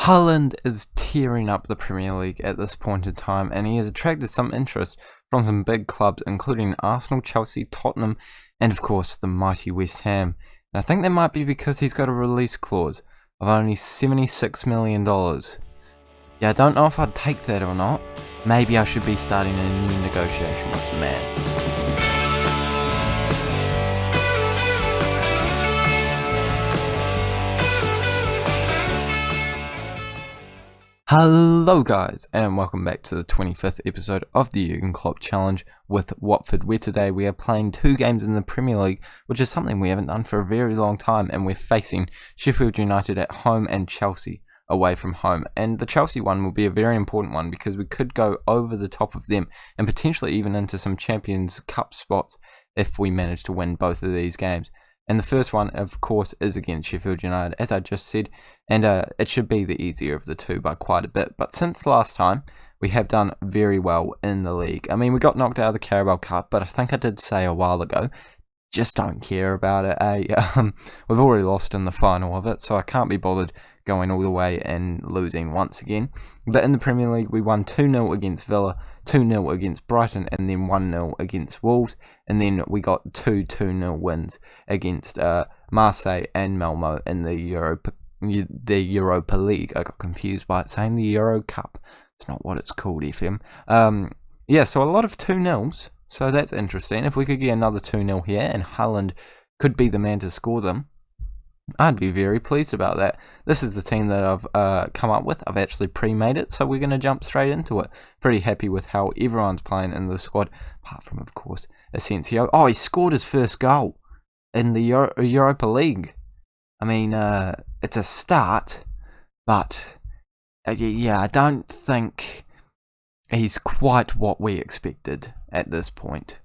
Haaland is tearing up the Premier League at this point in time, and he has attracted some interest from some big clubs, including Arsenal, Chelsea, Tottenham, and of course the mighty West Ham. And I think that might be because he's got a release clause of only $76 million. Yeah, I don't know if I'd take that or not. Maybe I should be starting a new negotiation with the man. Hello guys, and welcome back to the 25th episode of the Jürgen Klopp Challenge with Watford, where today we are playing 2 games in the Premier League, which is something we haven't done for a very long time, and we're facing Sheffield United at home and Chelsea away from home. And the Chelsea one will be a very important one because we could go over the top of them and potentially even into some Champions Cup spots if we manage to win both of these games. And the first one, of course, is against Sheffield United, as I just said, and it should be the easier of the two by quite a bit. But since last time, we have done very well in the league. I mean, we got knocked out of the Carabao Cup, but I think I did say a while ago, just don't care about it. We've already lost in the final of it, so I can't be bothered going all the way and losing once again. But in the Premier League, we won 2-0 against Villa, 2-0 against Brighton, and then 1-0 against Wolves. And then we got 2-0 wins against Marseille and Malmo in the Europa League. I got confused by it saying the Euro Cup. It's not what it's called, FM. Yeah, so a lot of 2-0s. So that's interesting. If we could get another 2-0 here and Haaland could be the man to score them, I'd be very pleased about that. This is the team that I've come up with. I've actually pre-made it, so we're going to jump straight into it. Pretty happy with how everyone's playing in the squad, apart from, of course, Asensio. Oh, he scored his first goal in the Europa League. I mean, it's a start, but yeah, I don't think he's quite what we expected at this point.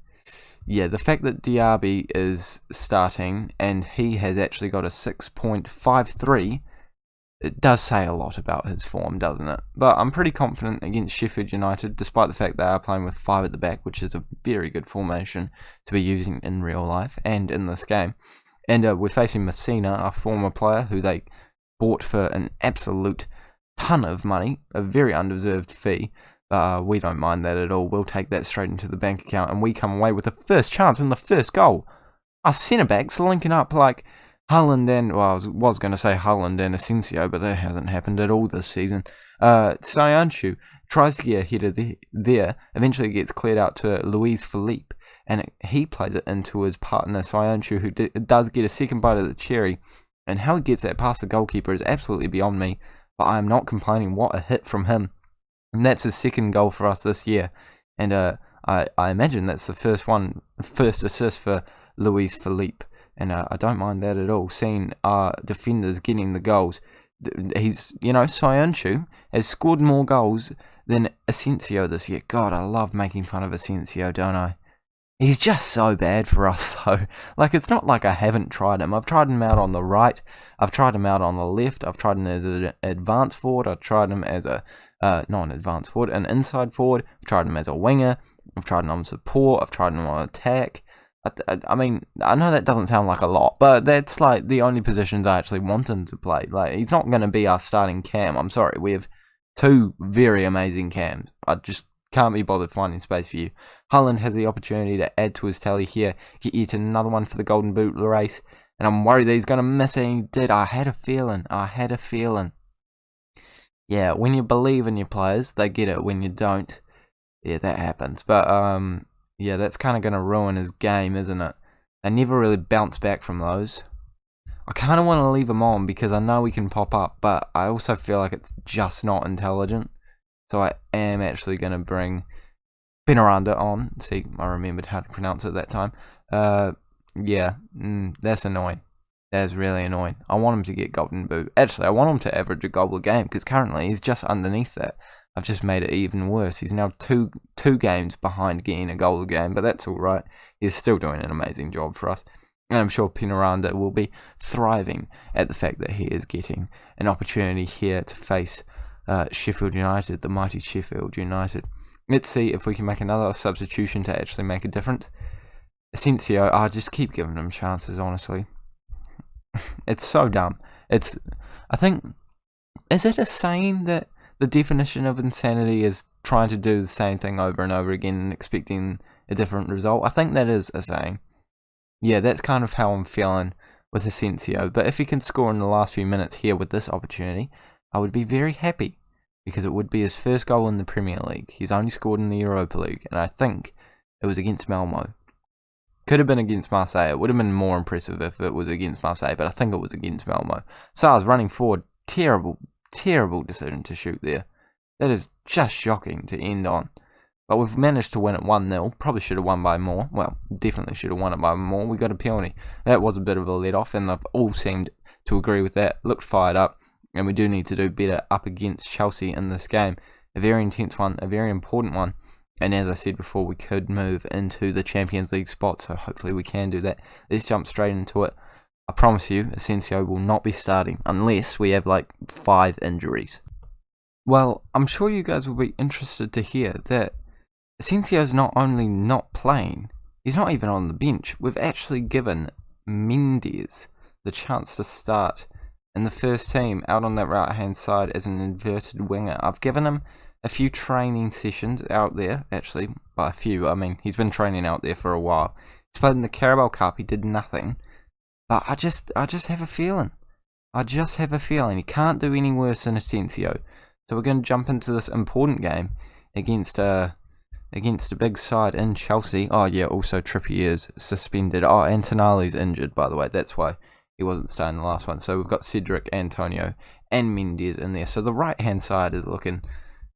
Yeah, the fact that Diaby is starting and he has actually got a 6.53, it does say a lot about his form, doesn't it? But I'm pretty confident against Sheffield United, despite the fact they are playing with 5 at the back, which is a very good formation to be using in real life and in this game. And we're facing Messina, a former player who they bought for an absolute ton of money, a very undeserved fee. We don't mind that at all. We'll take that straight into the bank account, and we come away with the first chance and the first goal. Our centre-backs linking up like Haaland and... Well, I was going to say Haaland and Asensio, but that hasn't happened at all this season. Sionanshu tries to get a header there, eventually gets cleared out to Luis Felipe, and he plays it into his partner Sionanshu, who does get a second bite of the cherry. And how he gets that past the goalkeeper is absolutely beyond me, but I am not complaining. What a hit from him. And that's his second goal for us this year. And I imagine that's the first assist for Luis Felipe. And I don't mind that at all. Seeing our defenders getting the goals. He's, Sionanshu has scored more goals than Asensio this year. God, I love making fun of Asensio, don't I? He's just so bad for us, though. Like, it's not like I haven't tried him. I've tried him out on the right. I've tried him out on the left. I've tried him as an advanced forward. I've tried him as a... not an advanced forward, an inside forward. I've tried him as a winger. I've tried him on support. I've tried him on attack. I mean, I know that doesn't sound like a lot, but that's like the only positions I actually want him to play. Like, he's not going to be our starting cam. I'm sorry. We have 2 very amazing cams. I just can't be bothered finding space for you. Haaland has the opportunity to add to his tally here, get yet another one for the Golden Boot race, and I'm worried that he's going to miss it, and he did. I had a feeling. Yeah, when you believe in your players, they get it. When you don't, yeah, that happens. But, yeah, that's kind of going to ruin his game, isn't it? They never really bounce back from those. I kind of want to leave him on because I know he can pop up, but I also feel like it's just not intelligent. So I am actually going to bring Penaranda on. See, I remembered how to pronounce it that time. Yeah, that's annoying. That is really annoying. I want him to get Golden Boot. Actually, I want him to average a goal a game because currently he's just underneath that. I've just made it even worse. He's now two games behind getting a goal a game, but that's all right. He's still doing an amazing job for us. And I'm sure Penaranda will be thriving at the fact that he is getting an opportunity here to face Sheffield United, the mighty Sheffield United. Let's see if we can make another substitution to actually make a difference. Asensio, I just keep giving him chances, honestly. It's so dumb. I think Is it a saying that the definition of insanity is trying to do the same thing over and over again and expecting a different result? I think that is a saying. Yeah, that's kind of how I'm feeling with Asensio. But if he can score in the last few minutes here with this opportunity, I would be very happy, because it would be his first goal in the Premier League. He's only scored in the Europa League, and I think it was against Malmo. Could have been against Marseille. It would have been more impressive if it was against Marseille, but I think it was against Malmo. Sarr's running forward. Terrible decision to shoot there. That is just shocking to end on. But we've managed to win it 1-0. Probably should have won by more. Well, definitely should have won it by more. We got a penalty. That was a bit of a let-off, and they've all seemed to agree with that. Looked fired up, and we do need to do better up against Chelsea in this game. A very intense one, a very important one. And as I said before, we could move into the Champions League spot, so hopefully we can do that. Let's jump straight into it. I promise you, Asensio will not be starting unless we have like 5 injuries. Well, I'm sure you guys will be interested to hear that Asensio's not only not playing, he's not even on the bench. We've actually given Mendes the chance to start in the first team out on that right-hand side as an inverted winger. I've given him a few training sessions out there, actually, by a few, I mean, he's been training out there for a while. He's played in the Carabao Cup, he did nothing, but I just have a feeling. He can't do any worse than Asensio. So we're going to jump into this important game against a big side in Chelsea. Oh yeah, also Trippier is suspended. Oh, and Tonali's injured, by the way, that's why he wasn't starting the last one. So we've got Cedric, Antonio, and Mendes in there. So the right-hand side is looking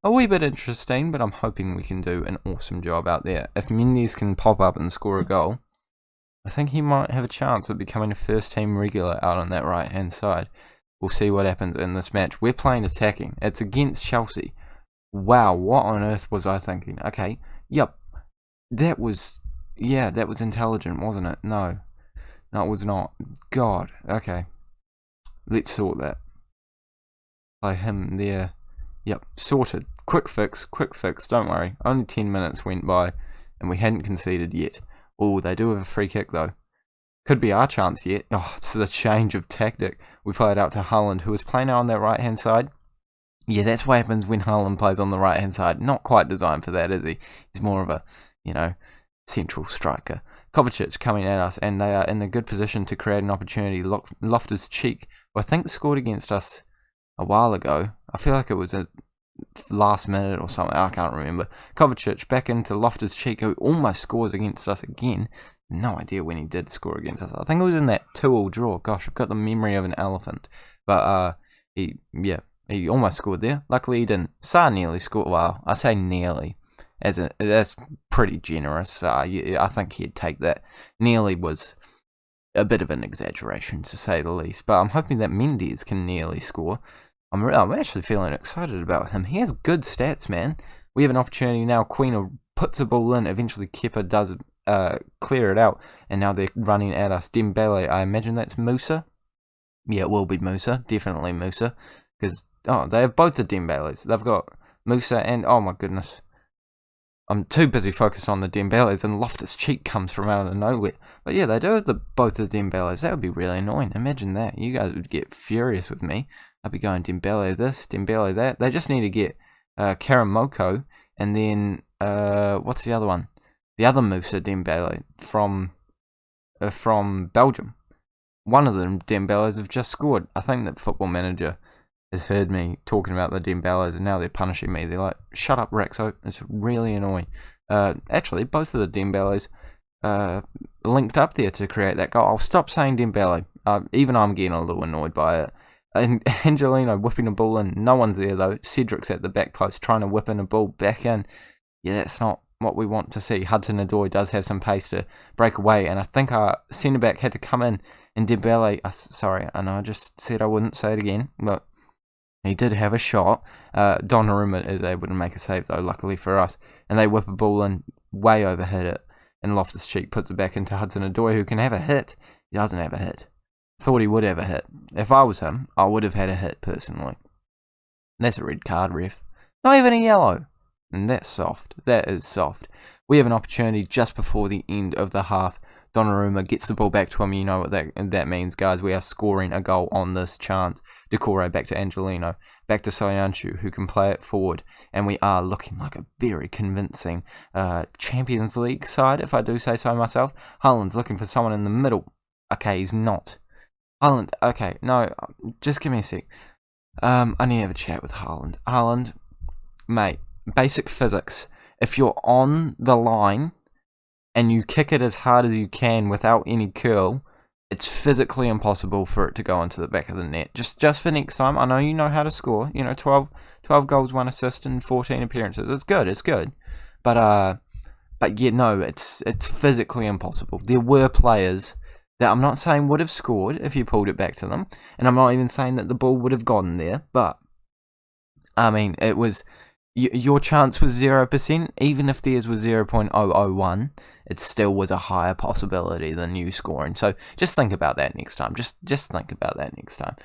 a wee bit interesting, but I'm hoping we can do an awesome job out there. If Mendes can pop up and score a goal, I think he might have a chance of becoming a first-team regular out on that right-hand side. We'll see what happens in this match. We're playing attacking. It's against Chelsea. Wow, what on earth was I thinking? Okay, yep, that was intelligent, wasn't it? No, it was not. God, okay, let's sort that. By him there. Yep, sorted. Quick fix, don't worry. Only 10 minutes went by, and we hadn't conceded yet. Oh, they do have a free kick, though. Could be our chance yet. Oh, it's the change of tactic. We played out to Haaland, who was playing out on that right-hand side. Yeah, that's what happens when Haaland plays on the right-hand side. Not quite designed for that, is he? He's more of a, central striker. Kovacic coming at us, and they are in a good position to create an opportunity. Loftus-Cheek, who I think scored against us a while ago. I feel like it was a last minute or something. I can't remember. Kovacic back into Loftus-Cheek, who almost scores against us again. No idea when he did score against us. I think it was in that 2-2 draw. Gosh, I've got the memory of an elephant. But he almost scored there. Luckily he didn't. Sarr nearly scored. Well, I say nearly, that's pretty generous. I think he'd take that. Nearly was a bit of an exaggeration, to say the least. But I'm hoping that Mendes can nearly score. I'm actually feeling excited about him. He has good stats, man. We have an opportunity now. Queen puts a ball in. Eventually Kepa does clear it out. And now they're running at us. Dembele, I imagine that's Musa. Yeah, it will be Musa. Definitely Musa. Because, they have both the Dembeles. They've got Musa and, oh my goodness. I'm too busy focused on the Dembeles, and Loftus-Cheek comes from out of nowhere. But yeah, they do have both the Dembeles. That would be really annoying. Imagine that. You guys would get furious with me. I'd be going Dembele this, Dembele that. They just need to get Karamoko, and then, what's the other one? The other Musa Dembele from Belgium. One of them Dembeles have just scored. I think that Football Manager has heard me talking about the Dembeles, and now they're punishing me. They're like, shut up, Rexo. It's really annoying. Actually, both of the Dembeles linked up there to create that goal. I'll stop saying Dembele. Even I'm getting a little annoyed by it. And Angelino whipping a ball in. No one's there, though. Cedric's at the back post trying to whip in a ball back in. Yeah, that's not what we want to see. Hudson-Odoi does have some pace to break away, and I think our centre-back had to come in, and Dembele, sorry, I know I just said I wouldn't say it again, but he did have a shot. Donnarumma is able to make a save, though, luckily for us, and they whip a ball in, way overhit it, and Loftus-Cheek puts it back into Hudson-Odoi, who can have a hit. He doesn't have a hit. Thought he would have a hit. If I was him, I would have had a hit, personally. That's a red card, ref. Not even a yellow. And that's soft. That is soft. We have an opportunity just before the end of the half Donnarumma gets the ball back to him. You know what that means, guys. We are scoring a goal on this chance. Decore back to Angelino, back to Soyuncu, who can play it forward. And we are looking like a very convincing Champions League side, if I do say so myself. Haaland's looking for someone in the middle. Okay, he's not. Haaland, okay, no, just give me a sec. I need to have a chat with Haaland. Haaland, mate, basic physics. If you're on the line and you kick it as hard as you can without any curl, it's physically impossible for it to go into the back of the net. Just for next time, I know you know how to score. 12 goals, 1 assist, and 14 appearances. It's good. But yeah, no, it's physically impossible. There were players that I'm not saying would have scored if you pulled it back to them, and I'm not even saying that the ball would have gotten there, but I mean, it was your chance was 0%. Even if theirs was 0.001, it still was a higher possibility than you scoring. So just think about that next time. Just think about that next time.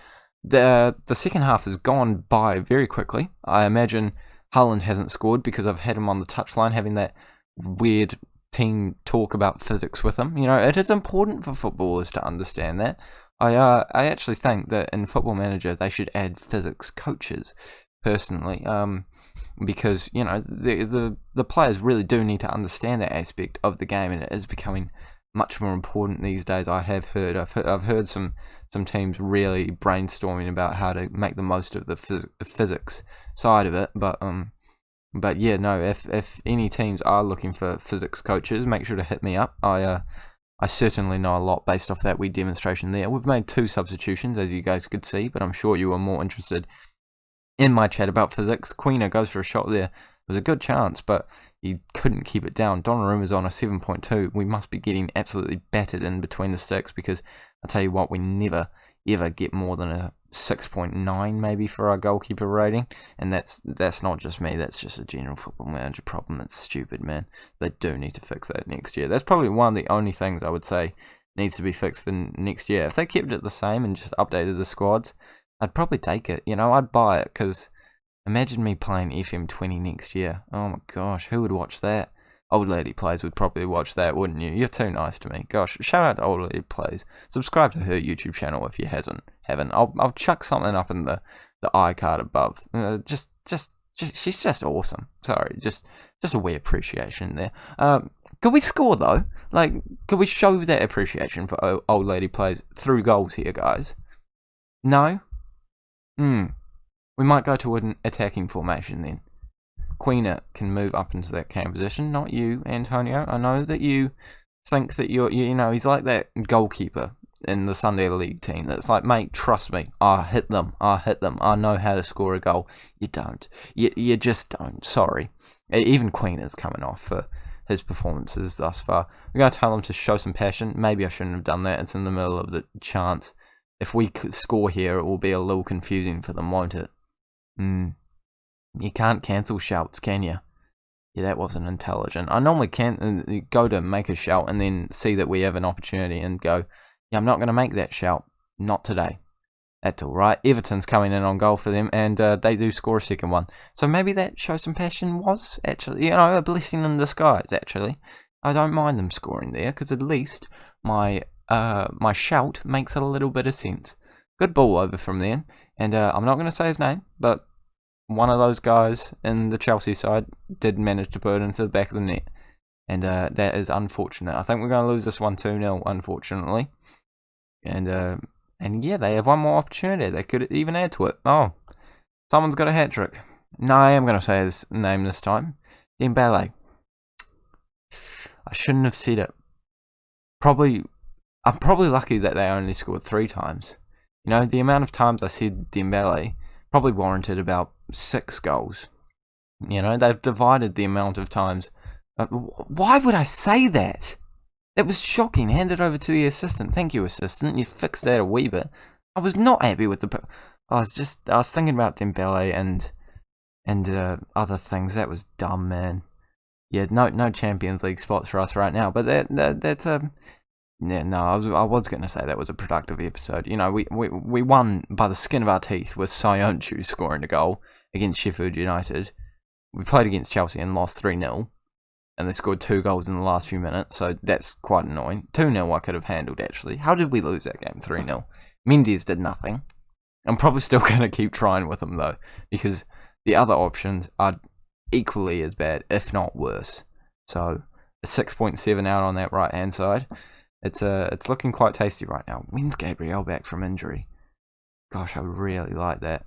The second half has gone by very quickly. I imagine Haaland hasn't scored because I've had him on the touchline having that weird team talk about physics with him. It is important for footballers to understand that. I actually think that in Football Manager they should add physics coaches, personally, because the players really do need to understand that aspect of the game, and it is becoming much more important these days. I've heard some teams really brainstorming about how to make the most of the physics side of it, But yeah, no, if any teams are looking for physics coaches, make sure to hit me up. I certainly know a lot based off that wee demonstration there. We've made 2 substitutions, as you guys could see, but I'm sure you were more interested in my chat about physics. Queener goes for a shot there. It was a good chance, but he couldn't keep it down. Donnarumma's on a 7.2. We must be getting absolutely battered in between the sticks, because I tell you what, we never ever get more than a 6.9 maybe for our goalkeeper rating, and that's not just me, that's just a general Football Manager problem. It's stupid, man. They do need to fix that next year. That's probably one of the only things I would say needs to be fixed for next year. If they kept it the same and just updated the squads, I'd probably take it. I'd buy it, because imagine me playing FM20 next year. Oh my gosh, who would watch that? Old Lady Plays would probably watch that, wouldn't you? You're too nice to me. Gosh, shout out to Old Lady Plays. Subscribe to her YouTube channel if you haven't. I'll chuck something up in the iCard above. She's just awesome. Sorry, just a wee appreciation there. Could we score though? Could we show that appreciation for Old Lady Plays through goals here, guys? No? We might go to an attacking formation then. Queener can move up into that cam position, not you, Antonio. I know that you think that he's like that goalkeeper in the Sunday League team that's like, mate, trust me, I'll hit them, I know how to score a goal. You don't. You just don't. Sorry. Even Queener's coming off for his performances thus far. We're going to tell him to show some passion. Maybe I shouldn't have done that. It's in the middle of the chance. If we could score here, it will be a little confusing for them, won't it? You can't cancel shouts, can you? Yeah, that wasn't intelligent. I normally can go to make a shout and then see that we have an opportunity and go, yeah, I'm not going to make that shout. Not today. That's all right. Everton's coming in on goal for them, and they do score a second one. So maybe that show some passion was actually, a blessing in disguise, actually. I don't mind them scoring there, because at least my shout makes a little bit of sense. Good ball over from there, and I'm not going to say his name, but one of those guys in the Chelsea side did manage to put it into the back of the net, and that is unfortunate. I think we're going to lose this one 2-0, unfortunately. And yeah, they have one more opportunity. They could even add to it. Oh, someone's got a hat trick. No, I am going to say his name this time. Dembele. I shouldn't have said it. I'm probably lucky that they only scored 3 times. The amount of times I said Dembele probably warranted about 6 goals. They've divided the amount of times. Why would I say that? That was shocking. Hand it over to the assistant. Thank you, assistant. You fixed that a wee bit. I was not happy with I was thinking about Dembele and other things. That was dumb, man. Yeah, no Champions League spots for us right now. But that's yeah, no, I was going to say that was a productive episode. We won by the skin of our teeth with Soyuncu scoring a goal against Sheffield United. We played against Chelsea and lost 3-0. and they scored 2 goals in the last few minutes, so that's quite annoying. 2-0 I could have handled, actually. How did we lose that game? 3-0. Mendes did nothing. I'm probably still going to keep trying with him, though, because the other options are equally as bad, if not worse. So, a 6.7 out on that right-hand side. It's looking quite tasty right now. When's Gabriel back from injury? Gosh, I would really like that.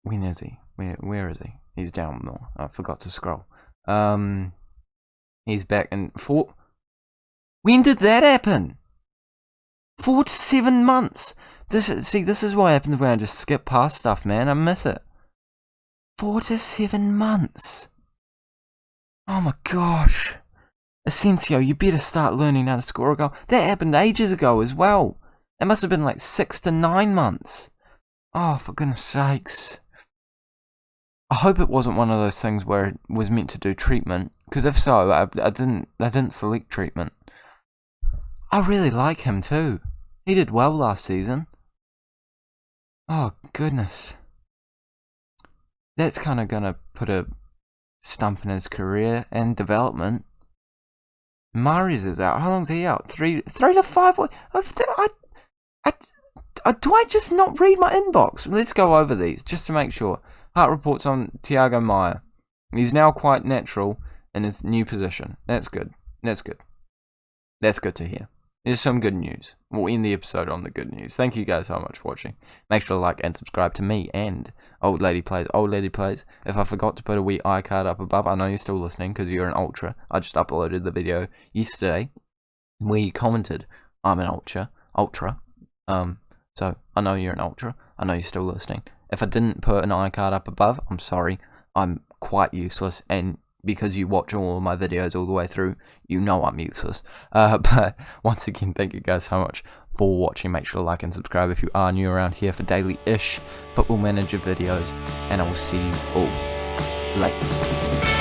When is he? Where is he? He's down more. I forgot to scroll. He's back in 4... When did that happen? 4 to 7 months. This is what happens when I just skip past stuff, man. I miss it. 4 to 7 months. Oh my gosh. Asensio, you better start learning how to score a goal. That happened ages ago as well. It must have been like 6 to 9 months. Oh, for goodness sakes. I hope it wasn't one of those things where it was meant to do treatment, because if so, I didn't select treatment. I really like him too. He did well last season. Oh goodness. That's kind of gonna put a stump in his career and development. Mahrez is out. How long's he out? 3 to 5 weeks. Do I just not read my inbox? Let's go over these just to make sure. Heart reports on Thiago Maia. He's now quite natural in his new position. That's good. That's good. That's good to hear. There's some good news. We'll end the episode on the good news. Thank you guys so much for watching. Make sure to like and subscribe to me and Old Lady Plays. Old Lady Plays. If I forgot to put a wee iCard up above, I know you're still listening because you're an ultra. I just uploaded the video yesterday where you commented, I'm an ultra. So I know you're an ultra. I know you're still listening. If I didn't put an iCard up above, I'm sorry. I'm quite useless, and because you watch all of my videos all the way through, you know I'm useless. But once again, thank you guys so much for watching. Make sure to like and subscribe if you are new around here for daily-ish Football Manager videos, and I will see you all later.